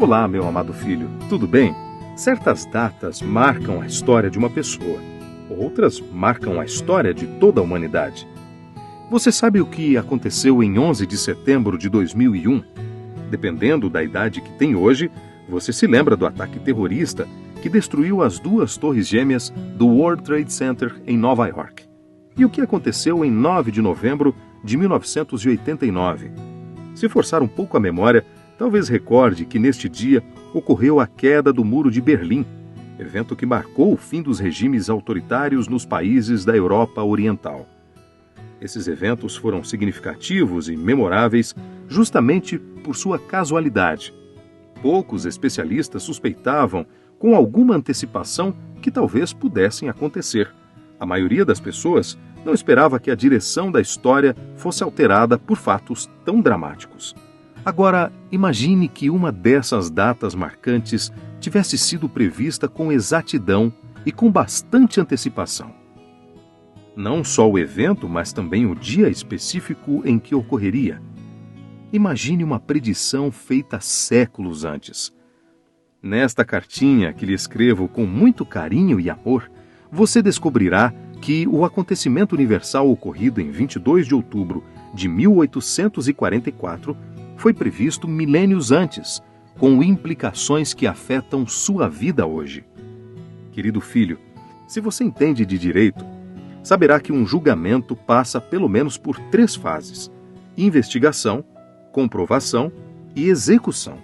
Olá, meu amado filho, tudo bem? Certas datas marcam a história de uma pessoa, outras marcam a história de toda a humanidade. Você sabe o que aconteceu em 11 de setembro de 2001? Dependendo da idade que tem hoje, você se lembra do ataque terrorista que destruiu as duas torres gêmeas do World Trade Center em Nova York. E o que aconteceu em 9 de novembro de 1989? Se forçar um pouco a memória, talvez recorde que neste dia ocorreu a queda do Muro de Berlim, evento que marcou o fim dos regimes autoritários nos países da Europa Oriental. Esses eventos foram significativos e memoráveis justamente por sua casualidade. Poucos especialistas suspeitavam, com alguma antecipação, que talvez pudessem acontecer. A maioria das pessoas não esperava que a direção da história fosse alterada por fatos tão dramáticos. Agora, imagine que uma dessas datas marcantes tivesse sido prevista com exatidão e com bastante antecipação. Não só o evento, mas também o dia específico em que ocorreria. Imagine uma predição feita séculos antes. Nesta cartinha que lhe escrevo com muito carinho e amor, você descobrirá que o acontecimento universal ocorrido em 22 de outubro de 1844 foi previsto milênios antes, com implicações que afetam sua vida hoje. Querido filho, se você entende de direito, saberá que um julgamento passa pelo menos por 3 fases: investigação, comprovação e execução.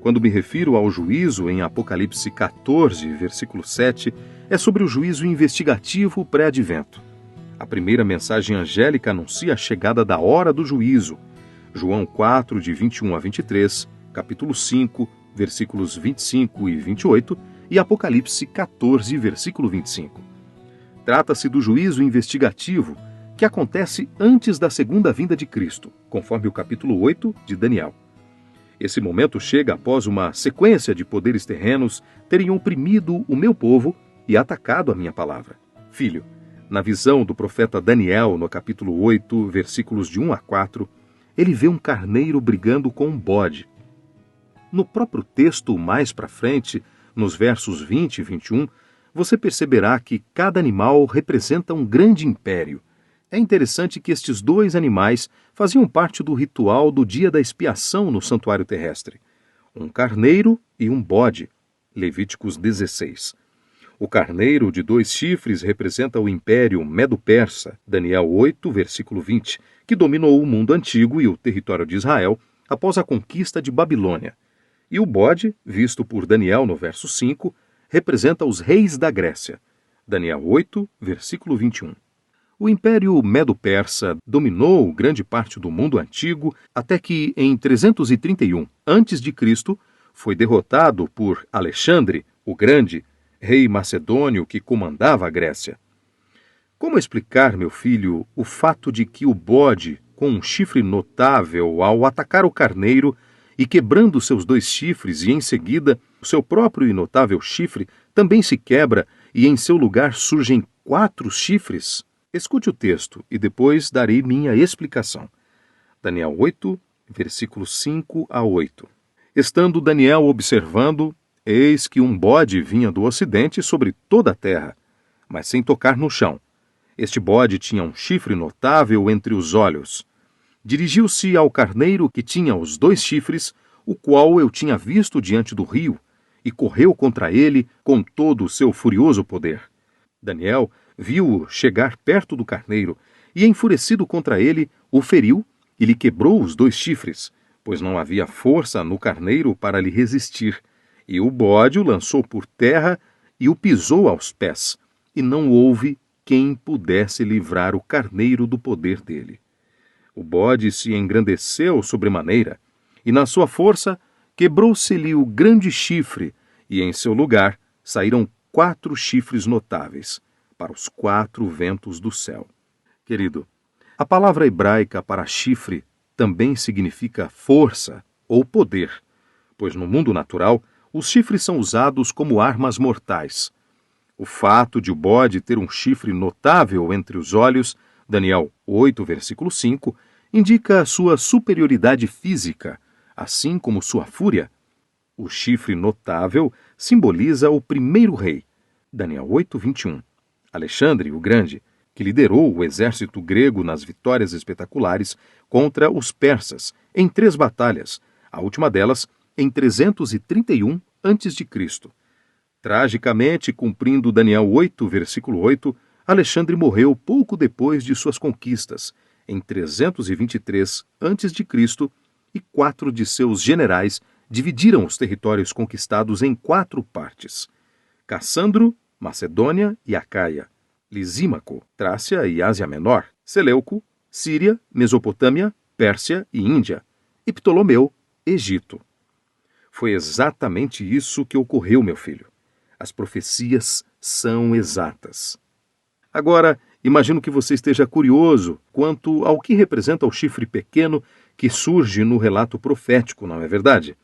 Quando me refiro ao juízo em Apocalipse 14, versículo 7, é sobre o juízo investigativo pré-advento. A primeira mensagem angélica anuncia a chegada da hora do juízo. João 4, de 21 a 23, capítulo 5, versículos 25 e 28 e Apocalipse 14, versículo 25. Trata-se do juízo investigativo que acontece antes da segunda vinda de Cristo, conforme o capítulo 8 de Daniel. Esse momento chega após uma sequência de poderes terrenos terem oprimido o meu povo e atacado a minha palavra. Filho, na visão do profeta Daniel, no capítulo 8, versículos de 1 a 4, ele vê um carneiro brigando com um bode. No próprio texto, mais para frente, nos versos 20 e 21, você perceberá que cada animal representa um grande império. É interessante que estes 2 animais faziam parte do ritual do dia da expiação no santuário terrestre. Um carneiro e um bode. Levíticos 16. O carneiro de 2 chifres representa o império Medo-Persa, Daniel 8, versículo 20, que dominou o mundo antigo e o território de Israel após a conquista de Babilônia. E o bode, visto por Daniel no verso 5, representa os reis da Grécia. Daniel 8, versículo 21. O Império Medo-Persa dominou grande parte do mundo antigo até que, em 331 a.C., foi derrotado por Alexandre, o Grande, rei macedônio que comandava a Grécia. Como explicar, meu filho, o fato de que o bode, com um chifre notável, ao atacar o carneiro e quebrando seus 2 chifres, e em seguida o seu próprio e notável chifre também se quebra e em seu lugar surgem 4 chifres? Escute o texto e depois darei minha explicação. Daniel 8, versículos 5 a 8. Estando Daniel observando, eis que um bode vinha do ocidente sobre toda a terra, mas sem tocar no chão. Este bode tinha um chifre notável entre os olhos. Dirigiu-se ao carneiro que tinha os 2 chifres, o qual eu tinha visto diante do rio, e correu contra ele com todo o seu furioso poder. Daniel viu-o chegar perto do carneiro, e enfurecido contra ele, o feriu e lhe quebrou os 2 chifres, pois não havia força no carneiro para lhe resistir. E o bode o lançou por terra e o pisou aos pés, e não houve quem pudesse livrar o carneiro do poder dele. O bode se engrandeceu sobremaneira, e na sua força quebrou-se-lhe o grande chifre, e em seu lugar saíram 4 chifres notáveis, para os 4 ventos do céu. Querido, a palavra hebraica para chifre também significa força ou poder, pois no mundo natural, os chifres são usados como armas mortais. O fato de o bode ter um chifre notável entre os olhos, Daniel 8, versículo 5, indica sua superioridade física, assim como sua fúria. O chifre notável simboliza o primeiro rei, Daniel 8, 21. Alexandre o Grande, que liderou o exército grego nas vitórias espetaculares contra os persas em 3 batalhas, a última delas em 331 a.C. Tragicamente, cumprindo Daniel 8, versículo 8, Alexandre morreu pouco depois de suas conquistas, em 323 a.C., e 4 de seus generais dividiram os territórios conquistados em 4 partes: Cassandro, Macedônia e Acaia; Lisímaco, Trácia e Ásia Menor; Seleuco, Síria, Mesopotâmia, Pérsia e Índia; e Ptolomeu, Egito. Foi exatamente isso que ocorreu, meu filho. As profecias são exatas. Agora, imagino que você esteja curioso quanto ao que representa o chifre pequeno que surge no relato profético, não é verdade?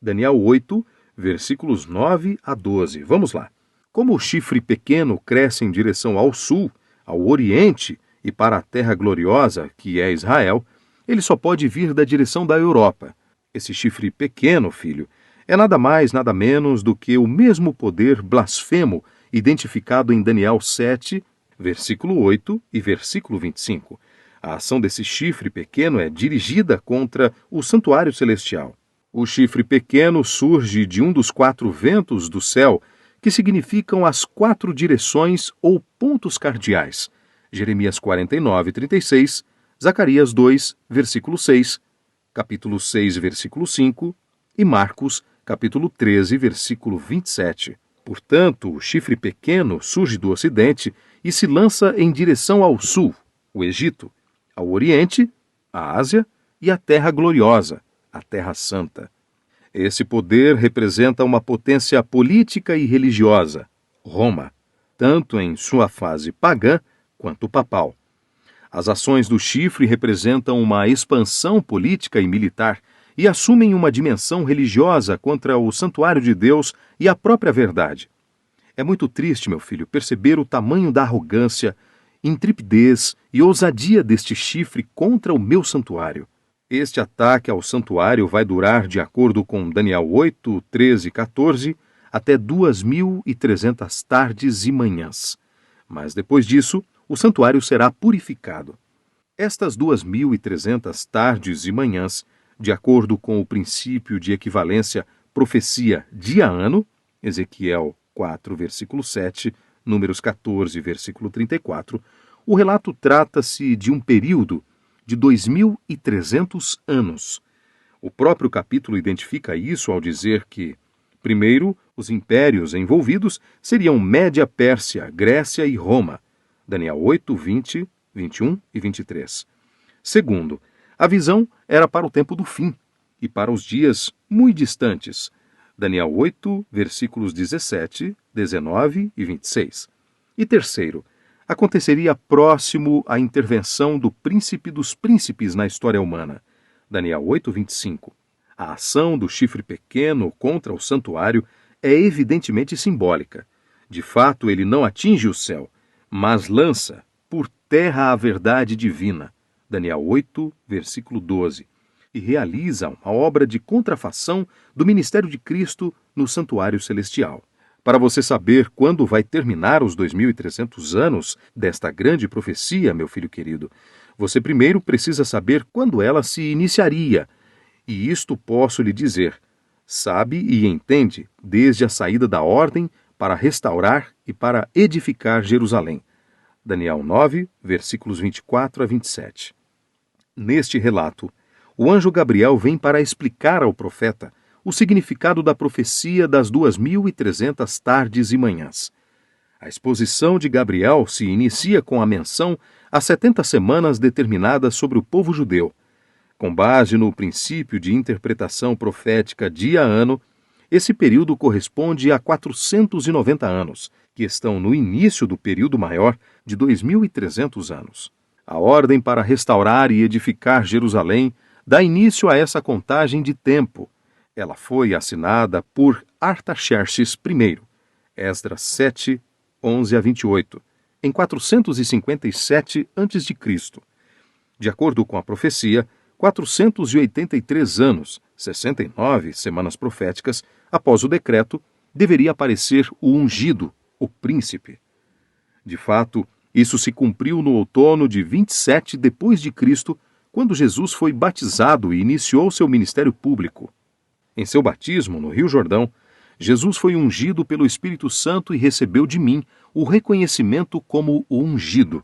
Daniel 8, versículos 9 a 12. Vamos lá. Como o chifre pequeno cresce em direção ao sul, ao oriente e para a terra gloriosa, que é Israel, ele só pode vir da direção da Europa. Esse chifre pequeno, filho, é nada mais, nada menos do que o mesmo poder blasfemo identificado em Daniel 7, versículo 8 e versículo 25. A ação desse chifre pequeno é dirigida contra o santuário celestial. O chifre pequeno surge de um dos 4 ventos do céu, que significam as 4 direções ou pontos cardeais. Jeremias 49, 36, Zacarias 2, versículo 6, capítulo 6, versículo 5 e Marcos, capítulo 13, versículo 27. Portanto, o chifre pequeno surge do ocidente e se lança em direção ao sul, o Egito, ao oriente, a Ásia e a Terra Gloriosa, a Terra Santa. Esse poder representa uma potência política e religiosa, Roma, tanto em sua fase pagã quanto papal. As ações do chifre representam uma expansão política e militar e assumem uma dimensão religiosa contra o santuário de Deus e a própria verdade. É muito triste, meu filho, perceber o tamanho da arrogância, intrepidez e ousadia deste chifre contra o meu santuário. Este ataque ao santuário vai durar, de acordo com Daniel 8, 13 e 14, até 2.300 tardes e manhãs. Mas depois disso, o santuário será purificado. Estas 2.300 tardes e manhãs, de acordo com o princípio de equivalência profecia dia-ano, Ezequiel 4, versículo 7, Números 14, versículo 34, o relato trata-se de um período de 2.300 anos. O próprio capítulo identifica isso ao dizer que, primeiro, os impérios envolvidos seriam Média Pérsia, Grécia e Roma. Daniel 8, 20, 21 e 23. Segundo, a visão era para o tempo do fim e para os dias muito distantes. Daniel 8, versículos 17, 19 e 26. E terceiro, aconteceria próximo à intervenção do príncipe dos príncipes na história humana. Daniel 8, 25. A ação do chifre pequeno contra o santuário é evidentemente simbólica. De fato, ele não atinge o céu, mas lança por terra a verdade divina. Daniel 8, versículo 12. E realiza uma obra de contrafação do ministério de Cristo no santuário celestial. Para você saber quando vai terminar os 2.300 anos desta grande profecia, meu filho querido, você primeiro precisa saber quando ela se iniciaria. E isto posso lhe dizer: sabe e entende desde a saída da ordem para restaurar e para edificar Jerusalém. Daniel 9, versículos 24 a 27. Neste relato, o anjo Gabriel vem para explicar ao profeta o significado da profecia das 2.300 tardes e manhãs. A exposição de Gabriel se inicia com a menção às 70 semanas determinadas sobre o povo judeu. Com base no princípio de interpretação profética dia-ano, esse período corresponde a 490 anos, que estão no início do período maior de 2.300 anos. A ordem para restaurar e edificar Jerusalém dá início a essa contagem de tempo. Ela foi assinada por Artaxerxes I, Esdras 7, 11 a 28, em 457 a.C. De acordo com a profecia, 483 anos 69 semanas proféticas, após o decreto, deveria aparecer o ungido, o príncipe. De fato, isso se cumpriu no outono de 27 depois de Cristo, quando Jesus foi batizado e iniciou seu ministério público. Em seu batismo, no Rio Jordão, Jesus foi ungido pelo Espírito Santo e recebeu de mim o reconhecimento como o ungido.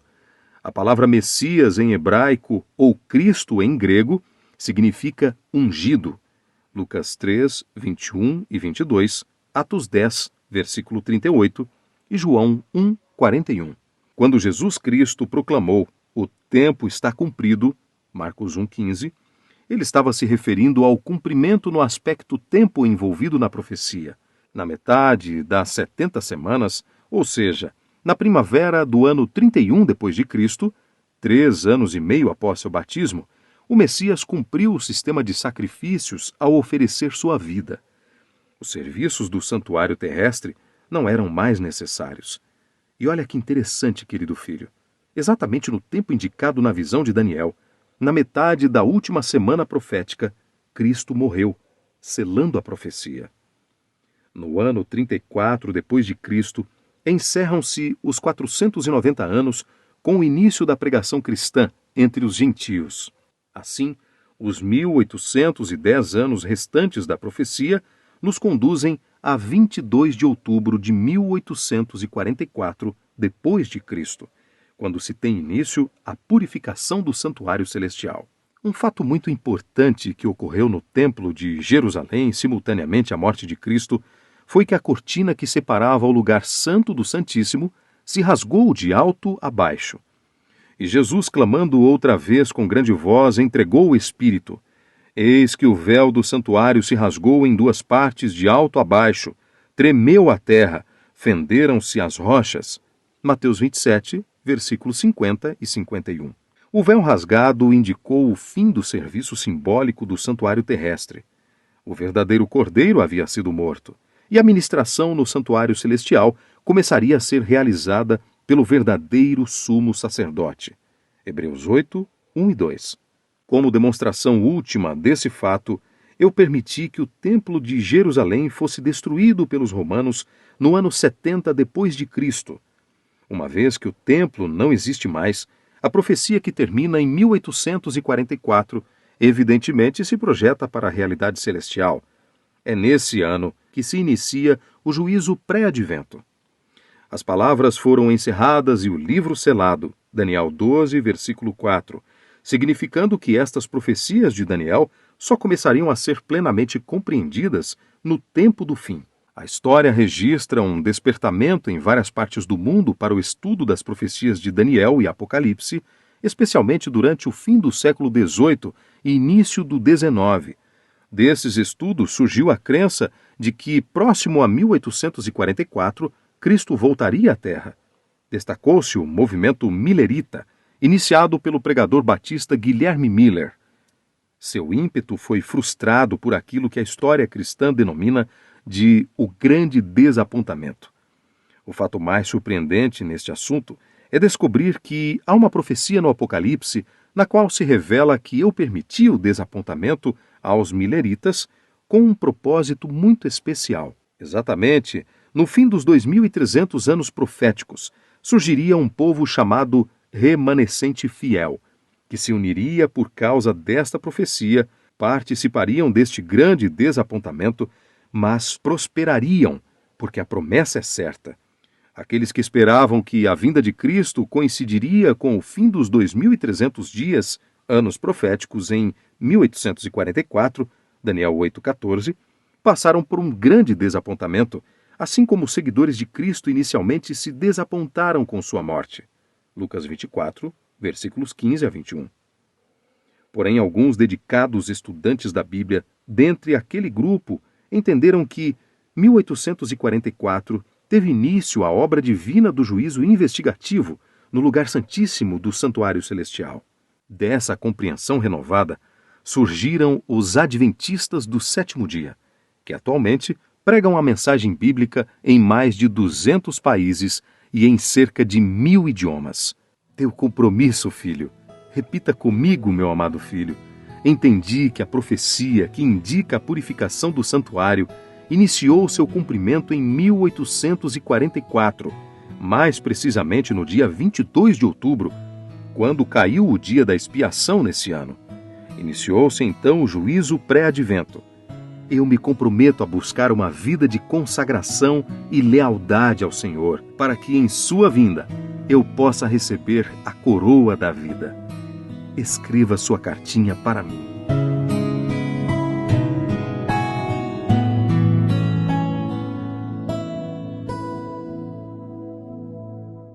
A palavra Messias em hebraico ou Cristo em grego significa ungido. Lucas 3, 21 e 22, Atos 10, versículo 38 e João 1, 41. Quando Jesus Cristo proclamou "O tempo está cumprido", Marcos 1,15, ele estava se referindo ao cumprimento no aspecto tempo envolvido na profecia. Na metade das 70 semanas, ou seja, na primavera do ano 31 depois de Cristo, 3 anos e meio após seu batismo, o Messias cumpriu o sistema de sacrifícios ao oferecer sua vida. Os serviços do santuário terrestre não eram mais necessários. E olha que interessante, querido filho. Exatamente no tempo indicado na visão de Daniel, na metade da última semana profética, Cristo morreu, selando a profecia. No ano 34 depois de Cristo, encerram-se os 490 anos com o início da pregação cristã entre os gentios. Assim, os 1810 anos restantes da profecia nos conduzem a 22 de outubro de 1844 depois de Cristo, quando se tem início a purificação do santuário celestial. Um fato muito importante que ocorreu no Templo de Jerusalém simultaneamente à morte de Cristo foi que a cortina que separava o lugar santo do Santíssimo se rasgou de alto a baixo. E Jesus, clamando outra vez com grande voz, entregou o Espírito. Eis que o véu do santuário se rasgou em 2 partes de alto a baixo, tremeu a terra, fenderam-se as rochas. Mateus 27, versículos 50 e 51. O véu rasgado indicou o fim do serviço simbólico do santuário terrestre. O verdadeiro cordeiro havia sido morto, e a ministração no santuário celestial começaria a ser realizada pelo verdadeiro sumo sacerdote. Hebreus 8, 1 e 2. Como demonstração última desse fato, eu permiti que o templo de Jerusalém fosse destruído pelos romanos no ano 70 depois de Cristo. Uma vez que o templo não existe mais, a profecia que termina em 1844 evidentemente se projeta para a realidade celestial. É nesse ano que se inicia o juízo pré-advento. As palavras foram encerradas e o livro selado, Daniel 12, versículo 4, significando que estas profecias de Daniel só começariam a ser plenamente compreendidas no tempo do fim. A história registra um despertamento em várias partes do mundo para o estudo das profecias de Daniel e Apocalipse, especialmente durante o fim do século XVIII e início do XIX. Desses estudos surgiu a crença de que, próximo a 1844, Cristo voltaria à Terra. Destacou-se o movimento millerita, iniciado pelo pregador batista Guilherme Miller. Seu ímpeto foi frustrado por aquilo que a história cristã denomina de o grande desapontamento. O fato mais surpreendente neste assunto é descobrir que há uma profecia no Apocalipse na qual se revela que eu permiti o desapontamento aos milleritas com um propósito muito especial. Exatamente, no fim dos 2.300 anos proféticos, surgiria um povo chamado remanescente fiel, que se uniria por causa desta profecia, participariam deste grande desapontamento, mas prosperariam, porque a promessa é certa. Aqueles que esperavam que a vinda de Cristo coincidiria com o fim dos 2.300 dias, anos proféticos, em 1844, Daniel 8,14, passaram por um grande desapontamento, assim como os seguidores de Cristo inicialmente se desapontaram com sua morte. Lucas 24, versículos 15 a 21. Porém, alguns dedicados estudantes da Bíblia, dentre aquele grupo, entenderam que 1844 teve início a obra divina do juízo investigativo no lugar santíssimo do santuário celestial. Dessa compreensão renovada, surgiram os adventistas do sétimo dia, que atualmente pregam a mensagem bíblica em mais de 200 países e em cerca de 1.000 idiomas. Teu compromisso, filho. Repita comigo, meu amado filho. entendi que a profecia que indica a purificação do santuário iniciou seu cumprimento em 1844, mais precisamente no dia 22 de outubro, quando caiu o dia da expiação nesse ano. Iniciou-se então o juízo pré-advento. Eu me comprometo a buscar uma vida de consagração e lealdade ao Senhor, para que em sua vinda eu possa receber a coroa da vida. Escreva sua cartinha para mim.